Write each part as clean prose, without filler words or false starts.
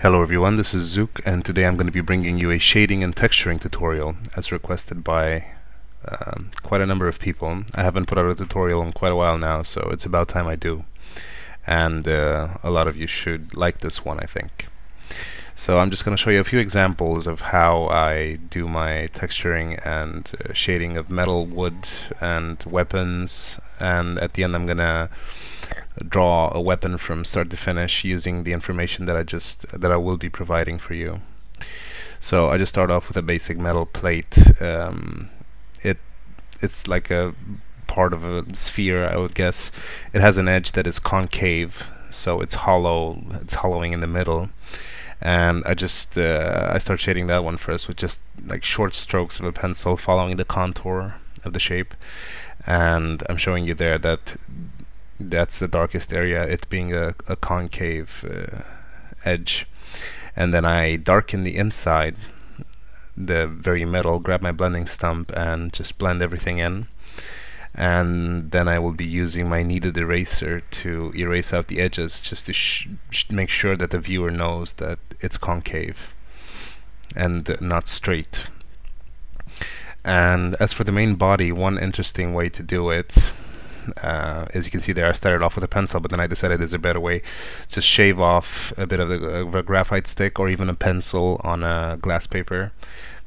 Hello everyone, this is Zook, and today I'm going to be bringing you a shading and texturing tutorial as requested by quite a number of people. I haven't put out a tutorial in quite a while now, so it's about time I do. And a lot of you should like this one, I think. So I'm just going to show you a few examples of how I do my texturing and shading of metal, wood, and weapons. And at the end I'm going to draw a weapon from start to finish using the information that I will be providing for you. So I just start off with a basic metal plate. It's like a part of a sphere, I would guess. It has an edge that is concave, so it's hollow. It's hollowing in the middle. And I start shading that one first with just like short strokes of a pencil following the contour of the shape. And I'm showing you there that that's the darkest area, it being a concave edge. And then I darken the inside, the very middle, grab my blending stump and just blend everything in. And then I will be using my kneaded eraser to erase out the edges, just to make sure that the viewer knows that it's concave and not straight. And as for the main body, one interesting way to do it, as you can see there, I started off with a pencil, but then I decided there's a better way. Just shave off a bit of a graphite stick or even a pencil on a glass paper,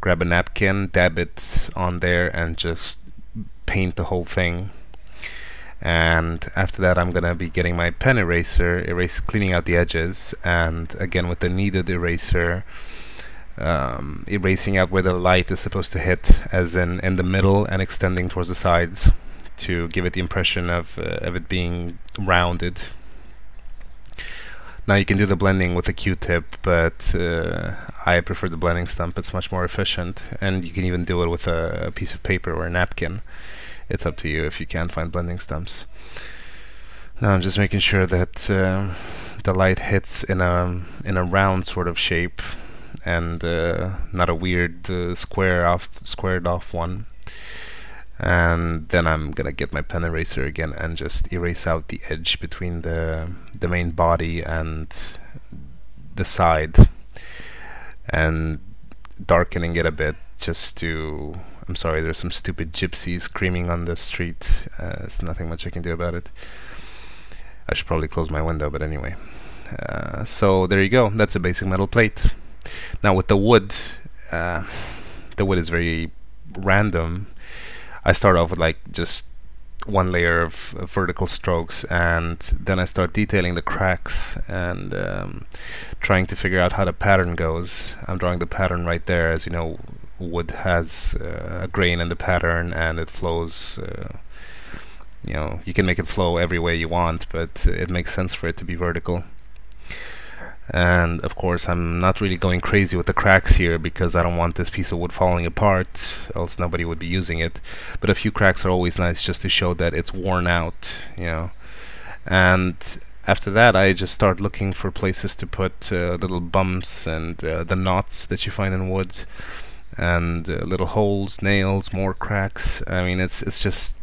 grab a napkin, dab it on there, and just paint the whole thing. And after that I'm gonna be getting my pen eraser, cleaning out the edges, and again with the kneaded eraser, erasing out where the light is supposed to hit, as in the middle and extending towards the sides, to give it the impression of it being rounded. Now you can do the blending with a Q-tip, but I prefer the blending stump. It's much more efficient, and you can even do it with a piece of paper or a napkin. It's up to you if you can't find blending stumps. Now I'm just making sure that the light hits in a round sort of shape, and not a weird squared off one. And then I'm gonna get my pen eraser again and just erase out the edge between the main body and the side, and darkening it a bit just to... I'm sorry, there's some stupid gypsies screaming on the street. There's nothing much I can do about it. I should probably close my window, but anyway. So there you go, that's a basic metal plate. Now with the wood is very random. I start off with like just one layer of vertical strokes, and then I start detailing the cracks and trying to figure out how the pattern goes. I'm drawing the pattern right there. As you know, wood has a grain in the pattern, and it flows. You know, you can make it flow every way you want, but it makes sense for it to be vertical. And of course I'm not really going crazy with the cracks here because I don't want this piece of wood falling apart, else nobody would be using it. But a few cracks are always nice, just to show that it's worn out, you know. And after that I just start looking for places to put little bumps and the knots that you find in wood, and little holes, nails, more cracks. I mean, it's just,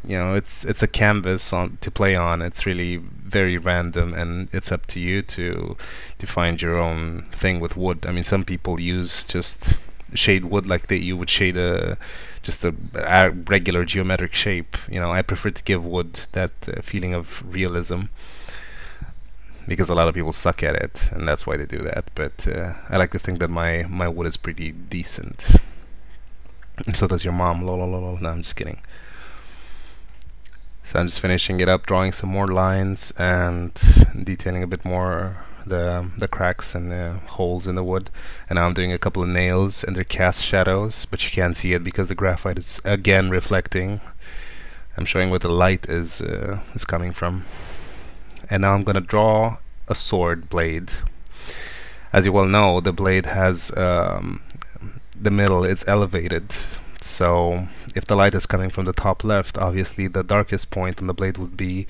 you know, it's a canvas to play on. It's really very random, and it's up to you to find your own thing with wood. I mean, some people just shade wood like you would shade just a regular geometric shape. You know, I prefer to give wood that feeling of realism, because a lot of people suck at it, and that's why they do that. But I like to think that my wood is pretty decent. And so does your mom. Lol, lol, lol. No, I'm just kidding. So I'm just finishing it up, drawing some more lines and detailing a bit more the cracks and the holes in the wood. And now I'm doing a couple of nails, and they're cast shadows, but you can't see it because the graphite is again reflecting. I'm showing where the light is coming from. And now I'm gonna draw a sword blade. As you well know, the blade has the middle, it's elevated. So if the light is coming from the top left, obviously the darkest point on the blade would be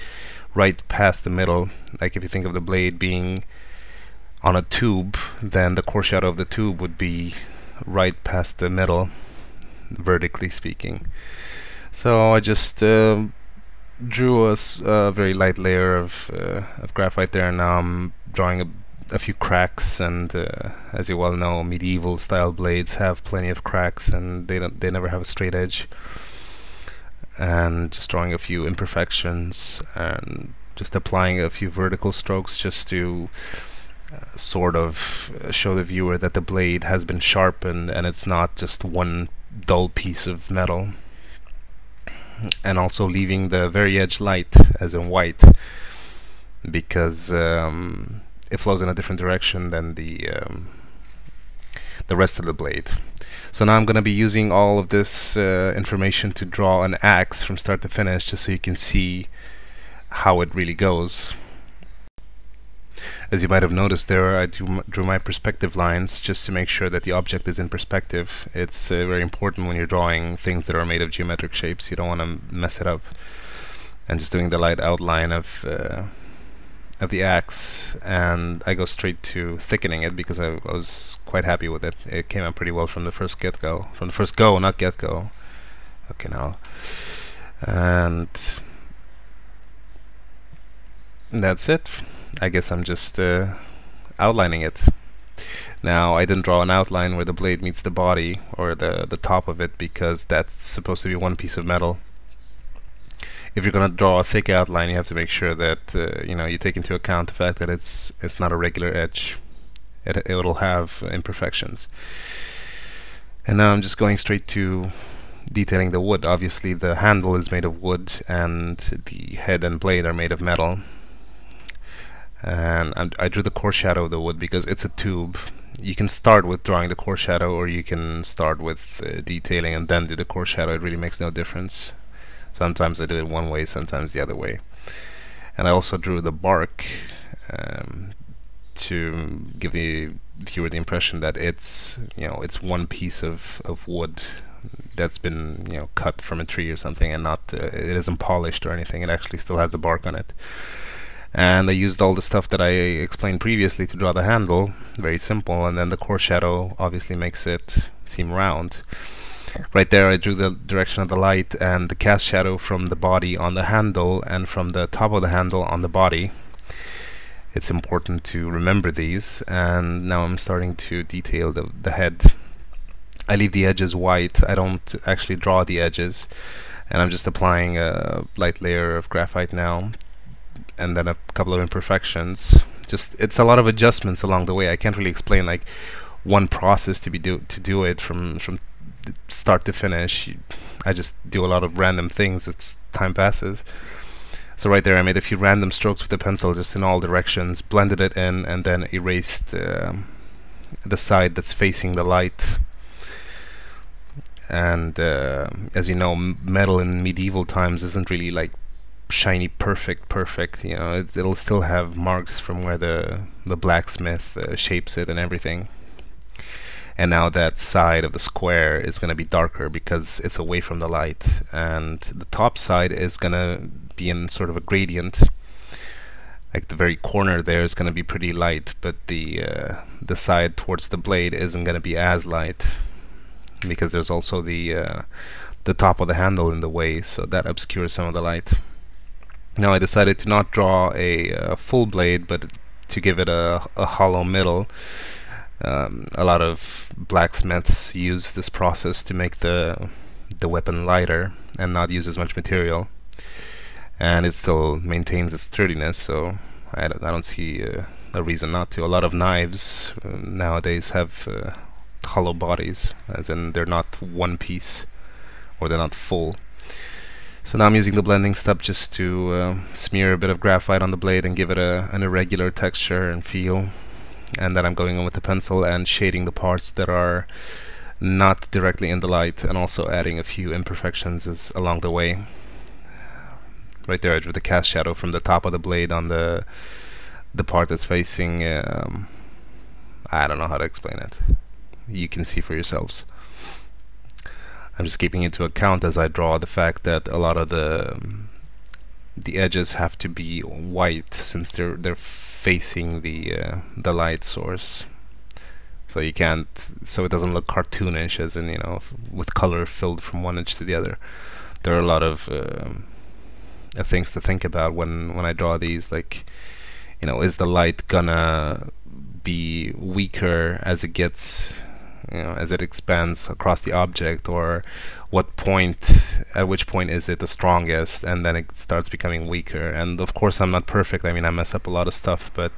right past the middle. Like if you think of the blade being on a tube, then the core shadow of the tube would be right past the middle, vertically speaking. So I just drew a very light layer of graphite there, and now I'm drawing a few cracks, and as you well know, medieval style blades have plenty of cracks, and they never have a straight edge. And just drawing a few imperfections and just applying a few vertical strokes just to sort of show the viewer that the blade has been sharpened and it's not just one dull piece of metal. And also leaving the very edge light, as in white, because it flows in a different direction than the rest of the blade. So now I'm going to be using all of this information to draw an axe from start to finish, just so you can see how it really goes. As you might have noticed there, I drew my perspective lines just to make sure that the object is in perspective. It's very important when you're drawing things that are made of geometric shapes. You don't want to mess it up. And just doing the light outline of the axe, and I go straight to thickening it because I was quite happy with it. It came out pretty well from the first get-go. From the first go, not get-go. Okay, now. And that's it. I guess I'm just outlining it. Now, I didn't draw an outline where the blade meets the body, or the top of it, because that's supposed to be one piece of metal. If you're going to draw a thick outline, you have to make sure that you take into account the fact that it's not a regular edge. It'll have imperfections. And now I'm just going straight to detailing the wood. Obviously, the handle is made of wood, and the head and blade are made of metal. And I drew the core shadow of the wood because it's a tube. You can start with drawing the core shadow, or you can start with detailing and then do the core shadow. It really makes no difference. Sometimes I did it one way, sometimes the other way. And I also drew the bark to give the viewer the impression that it's one piece of wood that's been cut from a tree or something, and not it isn't polished or anything. It actually still has the bark on it. And I used all the stuff that I explained previously to draw the handle. Very simple. And then the core shadow obviously makes it seem round. Right there I drew the direction of the light and the cast shadow from the body on the handle and from the top of the handle on the body. It's important to remember these. And now I'm starting to detail the head. I leave the edges white. I don't actually draw the edges. And I'm just applying a light layer of graphite now, and then a couple of imperfections. It's a lot of adjustments along the way. I can't really explain like one process to do it from start to finish. I just do a lot of random things as time passes. So right there I made a few random strokes with the pencil just in all directions, blended it in, and then erased the side that's facing the light. And as you know, metal in medieval times isn't really like shiny perfect. It'll still have marks from where the blacksmith shapes it and everything. And now that side of the square is going to be darker because it's away from the light, and the top side is going to be in sort of a gradient. Like the very corner there is going to be pretty light, but the side towards the blade isn't going to be as light, because there's also the top of the handle in the way, so that obscures some of the light. Now I decided to not draw a full blade, but to give it a hollow middle. A lot of blacksmiths use this process to make the weapon lighter and not use as much material, and it still maintains its sturdiness, so I don't see a reason not to. A lot of knives nowadays have hollow bodies, as in they're not one piece, or they're not full. So now I'm using the blending step just to smear a bit of graphite on the blade and give it an irregular texture and feel. And then I'm going in with the pencil and shading the parts that are not directly in the light, and also adding a few imperfections along the way. Right there I drew the cast shadow from the top of the blade on the part that's facing I don't know how to explain it. You can see for yourselves. I'm just keeping into account as I draw the fact that a lot of the edges have to be white, since they're facing the light source. So you can't, so it doesn't look cartoonish, as in with color filled from one edge to the other. There are a lot of things to think about when I draw these, like is the light gonna be weaker as it gets, as it expands across the object, or at which point is it the strongest, and then it starts becoming weaker. And of course I'm not perfect. I mean, I mess up a lot of stuff, but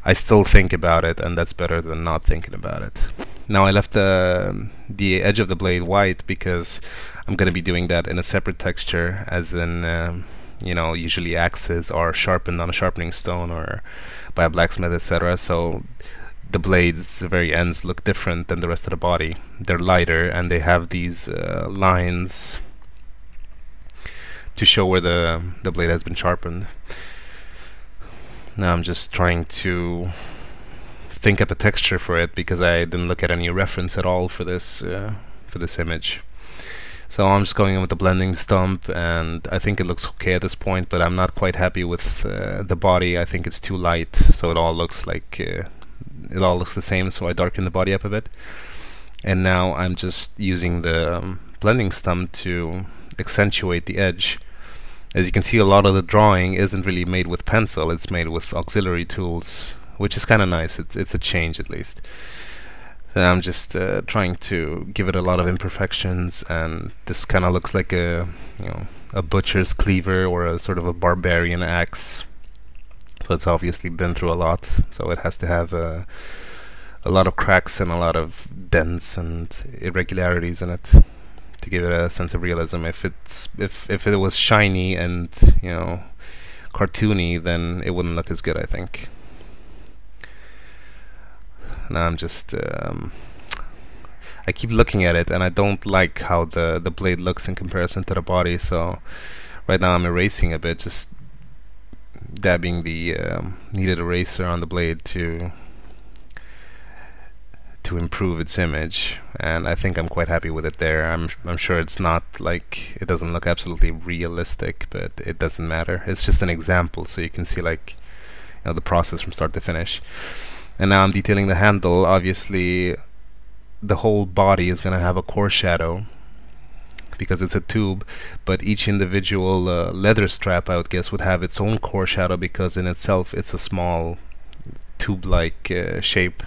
I still think about it, and that's better than not thinking about it. Now I left the edge of the blade white because I'm going to be doing that in a separate texture, as in usually axes are sharpened on a sharpening stone or by a blacksmith, etc. So the blades, the very ends, look different than the rest of the body. They're lighter, and they have these lines to show where the blade has been sharpened. Now I'm just trying to think up a texture for it, because I didn't look at any reference at all for this image. So I'm just going in with the blending stump, and I think it looks okay at this point, but I'm not quite happy with the body. I think it's too light, so it all looks like it all looks the same, so I darken the body up a bit. And now I'm just using the blending stump to accentuate the edge. As you can see, a lot of the drawing isn't really made with pencil, it's made with auxiliary tools, which is kind of nice. It's a change, at least. So I'm just trying to give it a lot of imperfections, and this kind of looks like a butcher's cleaver or a sort of a barbarian axe. So it's obviously been through a lot, so it has to have a lot of cracks and a lot of dents and irregularities in it to give it a sense of realism. If it was shiny and cartoony, then it wouldn't look as good, I think. Now I'm just I keep looking at it, and I don't like how the blade looks in comparison to the body, so right now I'm erasing a bit, just dabbing the kneaded eraser on the blade to improve its image, and I think I'm quite happy with it there. I'm sure it's not like, it doesn't look absolutely realistic, but it doesn't matter. It's just an example, so you can see the process from start to finish. And now I'm detailing the handle. Obviously the whole body is going to have a core shadow because it's a tube, but each individual leather strap, I would guess, would have its own core shadow, because in itself it's a small tube-like shape.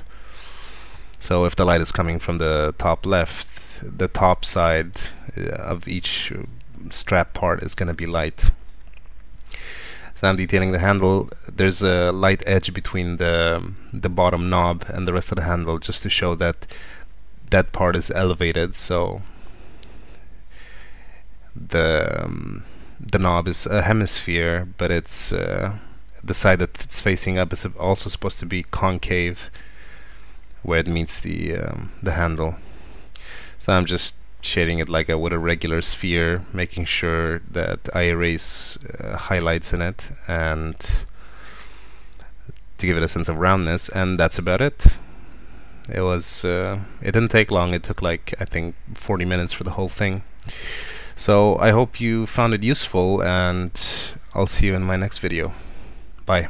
So if the light is coming from the top left, the top side of each strap part is going to be light. So I'm detailing the handle. There's a light edge between the bottom knob and the rest of the handle, just to show that that part is elevated. So the knob is a hemisphere, but it's the side that it's facing up is also supposed to be concave, where it meets the handle. So I'm just shading it like I would a regular sphere, making sure that I erase highlights in it, and to give it a sense of roundness. And that's about it. It didn't take long. It took I think 40 minutes for the whole thing. So I hope you found it useful, and I'll see you in my next video. Bye.